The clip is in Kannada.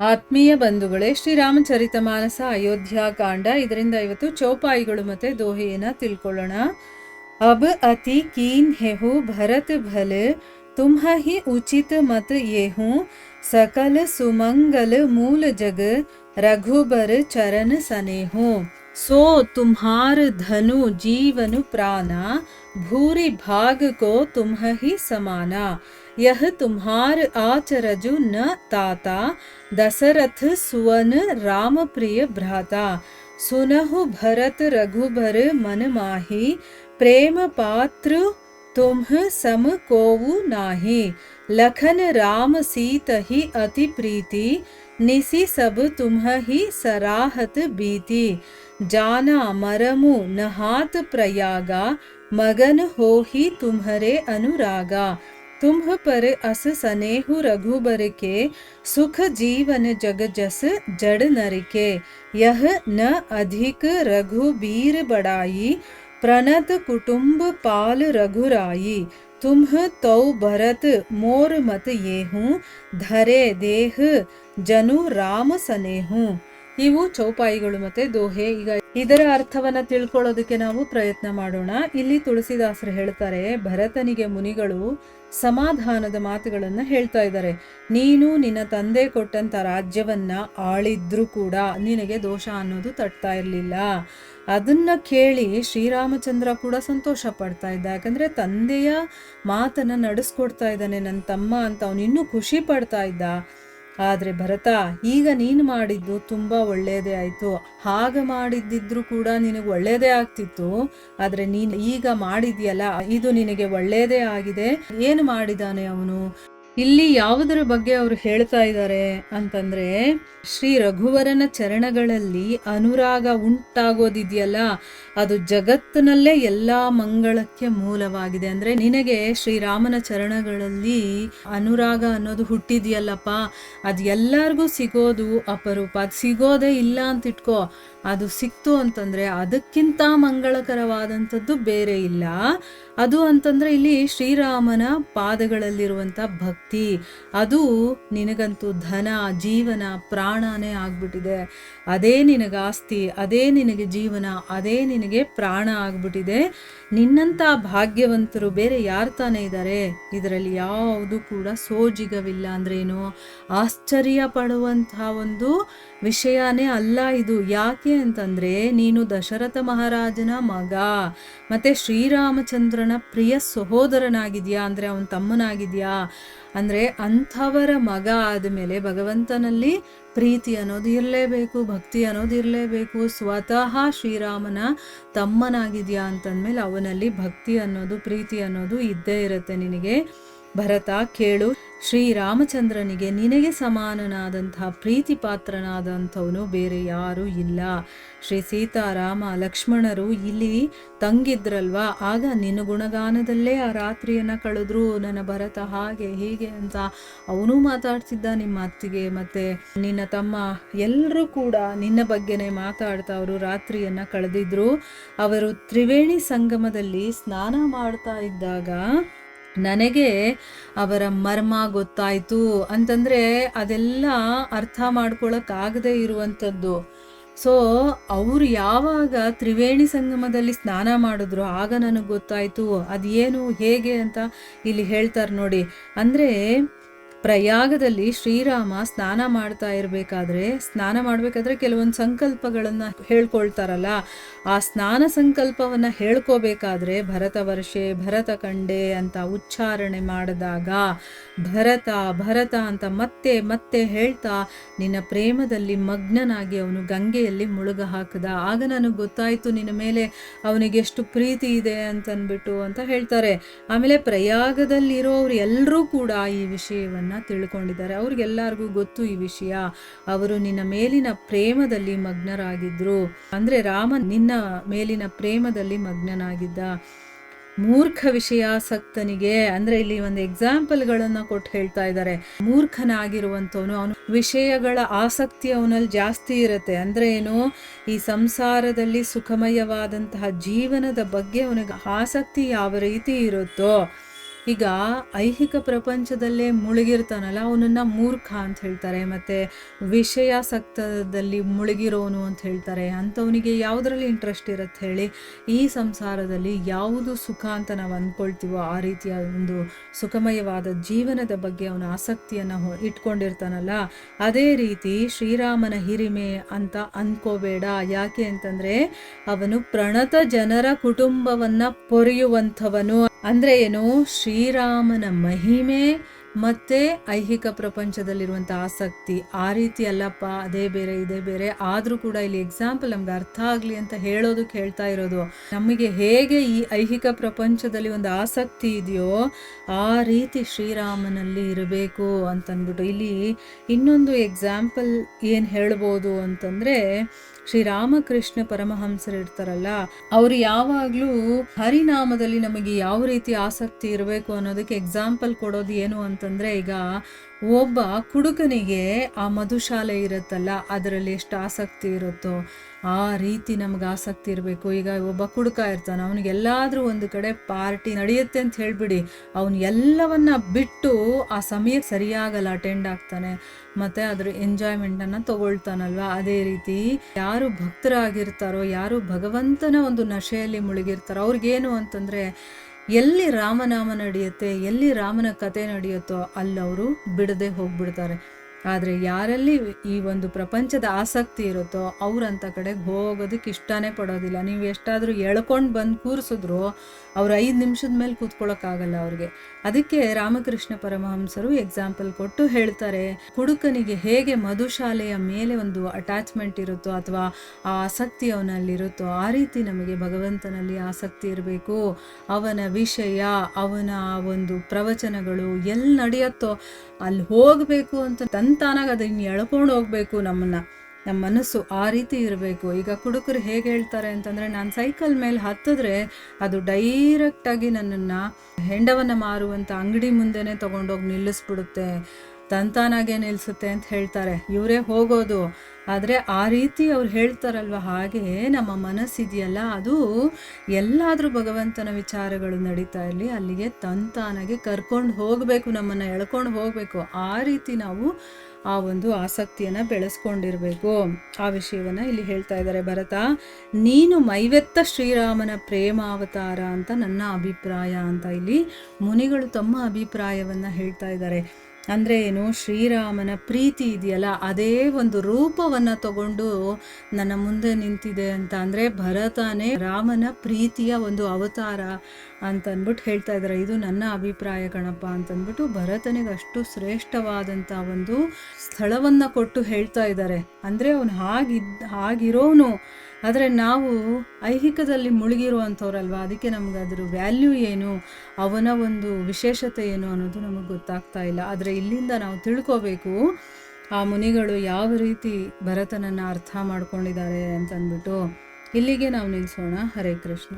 ಆತ್ಮೀಯ ಬಂಧುಗಳೇ, ಶ್ರೀರಾಮಚರಿತಮಾನಸ ಅಯೋಧ್ಯಾಕಾಂಡ, ಇದರಿಂದ ಇವತ್ತು ಚೌಪಾಯಿಗಳು ಮತ್ತೆ ದೋಹೆಯನ್ನ ತಿಳ್ಕೊಳ್ಳೋಣ. ಅಬ್ ಅತಿ ಕೀನ್ ಹೆಹು ಭರತ್ ಭಲ್ तुम्ह ही उचित मत ये हूँ सकल सुमंगल मूल जग रघुबर चरण सने हूँ सो तुम्हार धनु जीवन प्राणा भूरि भाग को तुम्ह ही समाना यह तुम्हार आचरजु न ताता दशरथ सुवन राम प्रिय भ्राता सुनहु भरत रघुबर मन माही प्रेम पात्र तुम्ह सम कोवु नाही लखन राम सीत ही अति प्रीति निसी सब तुम्ह ही सराहत बीती जाना मरमु नहात प्रयागा मगन हो ही तुम्हरे अनुरागा तुम्ह पर अस सनेहु रघुबर के सुख जीवन जग जस जड़ नर के यह न अधिक रघुबीर बड़ाई प्रणत कुटुंब पाल रघुराई तुम्ह तौ भरत मोर मत ये हूँ धरे देह जनु राम सने हूँ. ಇವು ಚೌಪಾಯಿಗಳು ಮತ್ತೆ ದೋಹೆ. ಈಗ ಇದರ ಅರ್ಥವನ್ನ ತಿಳ್ಕೊಳ್ಳೋದಕ್ಕೆ ನಾವು ಪ್ರಯತ್ನ ಮಾಡೋಣ. ಇಲ್ಲಿ ತುಳಸಿದಾಸರು ಹೇಳ್ತಾರೆ, ಭರತನಿಗೆ ಮುನಿಗಳು ಸಮಾಧಾನದ ಮಾತುಗಳನ್ನ ಹೇಳ್ತಾ ಇದ್ದಾರೆ. ನೀನು ನಿನ್ನ ತಂದೆ ಕೊಟ್ಟಂತ ರಾಜ್ಯವನ್ನ ಆಳಿದ್ರೂ ಕೂಡ ನಿನಗೆ ದೋಷ ಅನ್ನೋದು ತಟ್ತಾ ಇರಲಿಲ್ಲ. ಅದನ್ನ ಕೇಳಿ ಶ್ರೀರಾಮಚಂದ್ರ ಕೂಡ ಸಂತೋಷ ಪಡ್ತಾ ಇದ್ದ. ಯಾಕಂದ್ರೆ ತಂದೆಯ ಮಾತನ್ನ ನಡೆಸ್ಕೊಡ್ತಾ ಇದ್ದಾನೆ ನನ್ನ ತಮ್ಮ ಅಂತ ಅವನು ಇನ್ನೂ ಖುಷಿ ಪಡ್ತಾ ಇದ್ದ. ಆದ್ರೆ ಭರತ, ಈಗ ನೀನು ಮಾಡಿದ್ದು ತುಂಬಾ ಒಳ್ಳೇದೇ ಆಯ್ತು. ಹಾಗ ಮಾಡಿದ್ದಿದ್ರು ಕೂಡ ನಿನಗೆ ಒಳ್ಳೇದೇ ಆಗ್ತಿತ್ತು. ಆದ್ರೆ ನೀನ್ ಈಗ ಮಾಡಿದ್ಯಲ್ಲ, ಇದು ನಿನಗೆ ಒಳ್ಳೇದೇ ಆಗಿದೆ. ಏನು ಮಾಡಿದಾನೆ ಅವನು? ಇಲ್ಲಿ ಯಾವುದರ ಬಗ್ಗೆ ಅವರು ಹೇಳ್ತಾ ಇದ್ದಾರೆ ಅಂತಂದ್ರೆ, ಶ್ರೀ ರಘುವರನ ಚರಣಗಳಲ್ಲಿ ಅನುರಾಗ ಉಂಟಾಗೋದಿದೆಯಲ್ಲ, ಅದು ಜಗತ್ತಿನಲ್ಲೇ ಎಲ್ಲಾ ಮಂಗಳಕ್ಕೆ ಮೂಲವಾಗಿದೆ. ಅಂದ್ರೆ ನಿನಗೆ ಶ್ರೀರಾಮನ ಚರಣಗಳಲ್ಲಿ ಅನುರಾಗ ಅನ್ನೋದು ಹುಟ್ಟಿದೆಯಲ್ಲಪ್ಪ, ಅದು ಎಲ್ಲರಿಗೂ ಸಿಗೋದು ಅಪರೂಪ. ಅದು ಸಿಗೋದೇ ಇಲ್ಲ ಅಂತ ಇಟ್ಕೋ, ಅದು ಸಿಕ್ತು ಅಂತಂದ್ರೆ ಅದಕ್ಕಿಂತ ಮಂಗಳಕರವಾದಂಥದ್ದು ಬೇರೆ ಇಲ್ಲ. ಅದು ಅಂತಂದ್ರೆ ಇಲ್ಲಿ ಶ್ರೀರಾಮನ ಪಾದಗಳಲ್ಲಿರುವಂತ ಭಕ್ತಿ, ಅದು ನಿನಗಂತೂ ಧನ ಜೀವನ ಪ್ರಾಣನೇ ಆಗ್ಬಿಟ್ಟಿದೆ. ಅದೇ ನಿನಗೆ ಆಸ್ತಿ, ಅದೇ ನಿನಗೆ ಜೀವನ, ಅದೇ ನಿನಗೆ ಪ್ರಾಣ ಆಗ್ಬಿಟ್ಟಿದೆ. ನಿನ್ನಂತ ಭಾಗ್ಯವಂತರು ಬೇರೆ ಯಾರು ತಾನೇ ಇದ್ದಾರೆ? ಇದರಲ್ಲಿ ಯಾವುದು ಕೂಡ ಸೋಜಿಗವಿಲ್ಲ. ಅಂದ್ರೇನು, ಆಶ್ಚರ್ಯ ಪಡುವಂತಹ ಒಂದು ವಿಷಯನೇ ಅಲ್ಲ ಇದು. ಯಾಕೆ ಅಂತಂದ್ರೆ, ನೀನು ದಶರಥ ಮಹಾರಾಜನ ಮಗ ಮತ್ತೆ ಶ್ರೀರಾಮಚಂದ್ರನ ಪ್ರಿಯ ಸಹೋದರನಾಗಿದ್ಯಾ, ಅಂದ್ರೆ ಅವನ ತಮ್ಮನಾಗಿದ್ಯಾ. ಅಂದ್ರೆ ಅಂಥವರ ಮಗ ಆದಮೇಲೆ ಭಗವಂತನಲ್ಲಿ ಪ್ರೀತಿ ಅನ್ನೋದು ಇರಲೇಬೇಕು, ಭಕ್ತಿ ಅನ್ನೋದು ಇರಲೇಬೇಕು. ಸ್ವತಃ ಶ್ರೀರಾಮನ ತಮ್ಮನಾಗಿದ್ಯಾ ಅಂತಂದ್ಮೇಲೆ ಅವನಲ್ಲಿ ಭಕ್ತಿ ಅನ್ನೋದು ಪ್ರೀತಿ ಅನ್ನೋದು ಇದ್ದೇ ಇರುತ್ತೆ ನಿನಗೆ. ಭರತ ಕೇಳು, ಶ್ರೀರಾಮಚಂದ್ರನಿಗೆ ನಿನಗೆ ಸಮಾನನಾದಂತಹ ಪ್ರೀತಿ ಪಾತ್ರನಾದಂಥವನು ಬೇರೆ ಯಾರೂ ಇಲ್ಲ. ಶ್ರೀ ಸೀತಾರಾಮ ಲಕ್ಷ್ಮಣರು ಇಲ್ಲಿ ತಂಗಿದ್ರಲ್ವಾ, ಆಗ ನಿನ್ನ ಗುಣಗಾನದಲ್ಲೇ ಆ ರಾತ್ರಿಯನ್ನ ಕಳೆದ್ರು. ನನ್ನ ಭರತ ಹಾಗೆ ಹೀಗೆ ಅಂತ ಅವನು ಮಾತಾಡ್ತಿದ್ದ. ನಿಮ್ಮ ಅತ್ತಿಗೆ ಮತ್ತೆ ನಿನ್ನ ತಮ್ಮ ಎಲ್ಲರೂ ಕೂಡ ನಿನ್ನ ಬಗ್ಗೆನೇ ಮಾತಾಡ್ತಾ ಅವರು ರಾತ್ರಿಯನ್ನ ಕಳೆದಿದ್ರು. ಅವರು ತ್ರಿವೇಣಿ ಸಂಗಮದಲ್ಲಿ ಸ್ನಾನ ಮಾಡ್ತಾ ಇದ್ದಾಗ ನನಗೆ ಅವರ ಮರ್ಮ ಗೊತ್ತಾಯ್ತು ಅಂತಂದ್ರೆ, ಅದೆಲ್ಲ ಅರ್ಥ ಮಾಡ್ಕೊಳಕ್ಕಾಗದೇ ಇರುವಂಥದ್ದು. ಸೊ ಅವರು ಯಾವಾಗ ತ್ರಿವೇಣಿ ಸಂಗಮದಲ್ಲಿ ಸ್ನಾನ ಮಾಡಿದ್ರು ಆಗ ನನಗೆ ಗೊತ್ತಾಯ್ತು ಅದೇನು ಹೇಗೆ ಅಂತ ಇಲ್ಲಿ ಹೇಳ್ತಾರೆ ನೋಡಿ. ಅಂದ್ರೆ ಪ್ರಯಾಗದಲ್ಲಿ ಶ್ರೀರಾಮ ಸ್ನಾನ ಮಾಡಬೇಕಾದ್ರೆ ಕೆಲವೊಂದು ಸಂಕಲ್ಪಗಳನ್ನ ಹೇಳ್ಕೊಳ್ತಾರಲ್ಲ, ಆ ಸ್ನಾನ ಸಂಕಲ್ಪವನ್ನ ಹೇಳ್ಕೋಬೇಕಾದ್ರೆ ಭರತ ವರ್ಷೆ ಭರತ ಕಂಡೆ ಅಂತ ಉಚ್ಚಾರಣೆ ಮಾಡಿದಾಗ ಭರತ ಭರತ ಅಂತ ಮತ್ತೆ ಮತ್ತೆ ಹೇಳ್ತಾ ನಿನ್ನ ಪ್ರೇಮದಲ್ಲಿ ಮಗ್ನನಾಗಿ ಅವನು ಗಂಗೆಯಲ್ಲಿ ಮುಳುಗ ಹಾಕದ. ಆಗ ನನಗೆ ಗೊತ್ತಾಯ್ತು ನಿನ್ನ ಮೇಲೆ ಅವನಿಗೆ ಎಷ್ಟು ಪ್ರೀತಿ ಇದೆ ಅಂತನ್ಬಿಟ್ಟು ಅಂತ ಹೇಳ್ತಾರೆ. ಆಮೇಲೆ ಪ್ರಯಾಗದಲ್ಲಿರೋರು ಎಲ್ಲರೂ ಕೂಡ ಈ ವಿಷಯವನ್ನ ತಿಳ್ಕೊಂಡಿದ್ದಾರೆ. ಅವ್ರಿಗೆಲ್ಲರಿಗೂ ಗೊತ್ತು ಈ ವಿಷಯ. ಅವರು ನಿನ್ನ ಮೇಲಿನ ಪ್ರೇಮದಲ್ಲಿ ಮಗ್ನರಾಗಿದ್ರು. ಅಂದ್ರೆ ರಾಮ ನಿನ್ನ ಮೇಲಿನ ಪ್ರೇಮದಲ್ಲಿ ಮಗ್ನನಾಗಿದ್ದ. ಮೂರ್ಖ ವಿಷಯಾಸಕ್ತನಿಗೆ ಅಂದ್ರೆ ಇಲ್ಲಿ ಒಂದು ಎಕ್ಸಾಂಪಲ್ಗಳನ್ನ ಕೊಟ್ಟು ಹೇಳ್ತಾ ಇದ್ದಾರೆ. ಮೂರ್ಖನಾಗಿರುವಂತವನು, ಅವನು ವಿಷಯಗಳ ಆಸಕ್ತಿ ಅವನಲ್ಲಿ ಜಾಸ್ತಿ ಇರುತ್ತೆ. ಅಂದ್ರೆ ಏನು, ಈ ಸಂಸಾರದಲ್ಲಿ ಸುಖಮಯವಾದಂತಹ ಜೀವನದ ಬಗ್ಗೆ ಅವನಿಗೆ ಆಸಕ್ತಿ ಯಾವ ರೀತಿ ಇರುತ್ತೋ ಈಗ ಐಹಿಕ ಪ್ರಪಂಚದಲ್ಲೇ ಮುಳುಗಿರ್ತಾನಲ್ಲ ಅವನನ್ನು ಮೂರ್ಖ ಅಂತ ಹೇಳ್ತಾರೆ, ಮತ್ತು ವಿಷಯಾಸಕ್ತದಲ್ಲಿ ಮುಳುಗಿರೋನು ಅಂತ ಹೇಳ್ತಾರೆ. ಅಂಥವನಿಗೆ ಯಾವುದರಲ್ಲಿ ಇಂಟ್ರೆಸ್ಟ್ ಇರುತ್ತೆ ಹೇಳಿ? ಈ ಸಂಸಾರದಲ್ಲಿ ಯಾವುದು ಸುಖ ಅಂತ ನಾವು ಅಂದ್ಕೊಳ್ತೀವೋ ಆ ರೀತಿಯ ಒಂದು ಸುಖಮಯವಾದ ಜೀವನದ ಬಗ್ಗೆ ಅವನ ಆಸಕ್ತಿಯನ್ನು ಇಟ್ಕೊಂಡಿರ್ತಾನಲ್ಲ, ಅದೇ ರೀತಿ ಶ್ರೀರಾಮನ ಹಿರಿಮೆ ಅಂತ ಅಂದ್ಕೋಬೇಡ. ಯಾಕೆ ಅಂತಂದರೆ ಅವನು ಪ್ರಣತ ಜನರ ಕುಟುಂಬವನ್ನು ಪೊರೆಯುವಂಥವನು. ಅಂದರೆ ಏನು? ಶ್ರೀರಾಮನ ಮಹಿಮೆ ಮತ್ತು ಐಹಿಕ ಪ್ರಪಂಚದಲ್ಲಿರುವಂಥ ಆಸಕ್ತಿ ಆ ರೀತಿ ಅಲ್ಲಪ್ಪ, ಅದೇ ಬೇರೆ ಇದೇ ಬೇರೆ. ಆದರೂ ಕೂಡ ಇಲ್ಲಿ ಎಕ್ಸಾಂಪಲ್ ನಮ್ಗೆ ಅರ್ಥ ಆಗಲಿ ಅಂತ ಹೇಳೋದಕ್ಕೆ ಹೇಳ್ತಾ ಇರೋದು. ನಮಗೆ ಹೇಗೆ ಈ ಐಹಿಕ ಪ್ರಪಂಚದಲ್ಲಿ ಒಂದು ಆಸಕ್ತಿ ಇದೆಯೋ ಆ ರೀತಿ ಶ್ರೀರಾಮನಲ್ಲಿ ಇರಬೇಕು ಅಂತಂದ್ಬಿಟ್ಟು ಇಲ್ಲಿ ಇನ್ನೊಂದು ಎಕ್ಸಾಂಪಲ್ ಏನು ಹೇಳ್ಬೋದು ಅಂತಂದರೆ, ಶ್ರೀರಾಮಕೃಷ್ಣ ಪರಮಹಂಸರು ಇರ್ತಾರಲ್ಲ, ಅವರು ಯಾವಾಗಲೂ ಹರಿನಾಮದಲ್ಲಿ ನಮಗೆ ಯಾವ ರೀತಿ ಆಸಕ್ತಿ ಇರಬೇಕು ಅನ್ನೋದಕ್ಕೆ ಎಕ್ಸಾಂಪಲ್ ಕೊಡೋದು ಏನು ಅಂತಂದರೆ, ಈಗ ಒಬ್ಬ ಕುಡುಕನಿಗೆ ಆ ಮಧುಶಾಲೆ ಇರುತ್ತಲ್ಲ ಅದರಲ್ಲಿ ಎಷ್ಟು ಆಸಕ್ತಿ ಇರುತ್ತೋ ಆ ರೀತಿ ನಮ್ಗೆ ಆಸಕ್ತಿ ಇರಬೇಕು. ಈಗ ಒಬ್ಬ ಕುಡುಕ ಇರ್ತಾನೆ, ಅವನಿಗೆಲ್ಲಾದರೂ ಒಂದು ಕಡೆ ಪಾರ್ಟಿ ನಡೆಯುತ್ತೆ ಅಂತ ಹೇಳಿಬಿಡಿ, ಅವನು ಎಲ್ಲವನ್ನ ಬಿಟ್ಟು ಆ ಸಮಯಕ್ಕೆ ಸರಿಯಾಗಲ್ಲ ಅಟೆಂಡ್ ಆಗ್ತಾನೆ, ಮತ್ತು ಅದರ ಎಂಜಾಯ್ಮೆಂಟನ್ನು ತಗೊಳ್ತಾನಲ್ವ. ಅದೇ ರೀತಿ ಯಾರು ಭಕ್ತರಾಗಿರ್ತಾರೋ, ಯಾರು ಭಗವಂತನ ಒಂದು ನಶೆಯಲ್ಲಿ ಮುಳುಗಿರ್ತಾರೋ ಅವ್ರಿಗೇನು ಅಂತಂದರೆ, ಎಲ್ಲಿ ರಾಮನಾಮ ನಡೆಯುತ್ತೆ, ಎಲ್ಲಿ ರಾಮನ ಕತೆ ನಡೆಯುತ್ತೋ ಅಲ್ಲವರು ಬಿಡದೆ ಹೋಗ್ಬಿಡ್ತಾರೆ. ಆದರೆ ಯಾರಲ್ಲಿ ಈ ಒಂದು ಪ್ರಪಂಚದ ಆಸಕ್ತಿ ಇರುತ್ತೋ ಅವ್ರಂಥ ಕಡೆಗೆ ಹೋಗೋದಕ್ಕೆ ಇಷ್ಟನೇ ಪಡೋದಿಲ್ಲ. ನೀವು ಎಷ್ಟಾದರೂ ಎಳ್ಕೊಂಡು ಬಂದು ಕೂರಿಸಿದ್ರು ಅವ್ರು 5 ನಿಮಿಷದ ಮೇಲೆ ಕೂತ್ಕೊಳ್ಳೋಕ್ಕಾಗಲ್ಲ ಅವ್ರಿಗೆ. ಅದಕ್ಕೆ ರಾಮಕೃಷ್ಣ ಪರಮಹಂಸರು ಎಕ್ಸಾಂಪಲ್ ಕೊಟ್ಟು ಹೇಳ್ತಾರೆ, ಕುಡುಕನಿಗೆ ಹೇಗೆ ಮಧುಶಾಲೆಯ ಮೇಲೆ ಒಂದು ಅಟ್ಯಾಚ್ಮೆಂಟ್ ಇರುತ್ತೋ ಅಥವಾ ಆ ಆಸಕ್ತಿ ಅವನಲ್ಲಿರುತ್ತೋ ಆ ರೀತಿ ನಮಗೆ ಭಗವಂತನಲ್ಲಿ ಆಸಕ್ತಿ ಇರಬೇಕು. ಅವನ ವಿಷಯ, ಅವನ ಒಂದು ಪ್ರವಚನಗಳು ಎಲ್ಲಿ ನಡೆಯುತ್ತೋ ಅಲ್ಲಿ ಹೋಗಬೇಕು ಅಂತ ತಂತಾನಾಗ ಅದನ್ನು ಎಳ್ಕೊಂಡು ಹೋಗಬೇಕು ನಮ್ಮ ಮನಸ್ಸು ಆ ರೀತಿ ಇರಬೇಕು. ಈಗ ಕುಡುಕರು ಹೇಗೆ ಹೇಳ್ತಾರೆ ಅಂತಂದರೆ, ನಾನು ಸೈಕಲ್ ಮೇಲೆ ಹತ್ತಿದ್ರೆ ಅದು ಡೈರೆಕ್ಟಾಗಿ ನನ್ನನ್ನು ಹೆಂಡವನ್ನು ಮಾರುವಂಥ ಅಂಗಡಿ ಮುಂದೆನೇ ತೊಗೊಂಡೋಗಿ ನಿಲ್ಲಿಸ್ಬಿಡುತ್ತೆ, ತಂತಾನಾಗೆ ನಿಲ್ಲಿಸುತ್ತೆ ಅಂತ ಹೇಳ್ತಾರೆ. ಇವರೇ ಹೋಗೋದು. ಆದರೆ ಆ ರೀತಿ ಅವ್ರು ಹೇಳ್ತಾರಲ್ವ, ಹಾಗೆ ನಮ್ಮ ಮನಸ್ಸಿದೆಯಲ್ಲ ಅದು ಎಲ್ಲಾದರೂ ಭಗವಂತನ ವಿಚಾರಗಳು ನಡೀತಾ ಇರಲಿ ಅಲ್ಲಿಗೆ ತಂತಾನಾಗೆ ಕರ್ಕೊಂಡು ಹೋಗಬೇಕು, ನಮ್ಮನ್ನು ಎಳ್ಕೊಂಡು ಹೋಗಬೇಕು. ಆ ರೀತಿ ನಾವು ಆ ಒಂದು ಆಸಕ್ತಿಯನ್ನು ಬೆಳೆಸ್ಕೊಂಡಿರಬೇಕು. ಆ ವಿಷಯವನ್ನು ಇಲ್ಲಿ ಹೇಳ್ತಾ ಇದ್ದಾರೆ. ಭರತ, ನೀನು ಮೈವೆತ್ತ ಶ್ರೀರಾಮನ ಪ್ರೇಮಾವತಾರ ಅಂತ ನನ್ನ ಅಭಿಪ್ರಾಯ ಅಂತ ಇಲ್ಲಿ ಮುನಿಗಳು ತಮ್ಮ ಅಭಿಪ್ರಾಯವನ್ನು ಹೇಳ್ತಾ ಇದ್ದಾರೆ. ಅಂದರೆ ಏನು? ಶ್ರೀರಾಮನ ಪ್ರೀತಿ ಇದೆಯಲ್ಲ ಅದೇ ಒಂದು ರೂಪವನ್ನು ತಗೊಂಡು ನನ್ನ ಮುಂದೆ ನಿಂತಿದೆ ಅಂತ. ಅಂದರೆ ಭರತನೇ ರಾಮನ ಪ್ರೀತಿಯ ಒಂದು ಅವತಾರ ಅಂತ ಅಂದ್ಬಿಟ್ಟು ಹೇಳ್ತಾ ಇದ್ದಾರೆ. ಇದು ನನ್ನ ಅಭಿಪ್ರಾಯ ಕಣಪ್ಪ ಅಂತಂದ್ಬಿಟ್ಟು ಭರತನಿಗೆ ಅಷ್ಟು ಶ್ರೇಷ್ಠವಾದಂಥ ಒಂದು ಸ್ಥಳವನ್ನು ಕೊಟ್ಟು ಹೇಳ್ತಾ ಇದ್ದಾರೆ. ಅಂದರೆ ಅವನು ಹಾಗಿರೋನು. ಆದರೆ ನಾವು ಐಹಿಕದಲ್ಲಿ ಮುಳುಗಿರುವಂಥವ್ರಲ್ವ, ಅದಕ್ಕೆ ನಮ್ಗೆ ಅದ್ರ ವ್ಯಾಲ್ಯೂ ಏನು, ಅವನ ಒಂದು ವಿಶೇಷತೆ ಏನು ಅನ್ನೋದು ನಮಗೆ ಗೊತ್ತಾಗ್ತಾ ಇಲ್ಲ. ಆದರೆ ಇಲ್ಲಿಂದ ನಾವು ತಿಳ್ಕೋಬೇಕು ಆ ಮುನಿಗಳು ಯಾವ ರೀತಿ ಭರತನನ್ನು ಅರ್ಥ ಮಾಡ್ಕೊಂಡಿದ್ದಾರೆ ಅಂತಂದ್ಬಿಟ್ಟು. ಇಲ್ಲಿಗೆ ನಾವು ನಿಲ್ಲಿಸೋಣ. ಹರೇ ಕೃಷ್ಣ.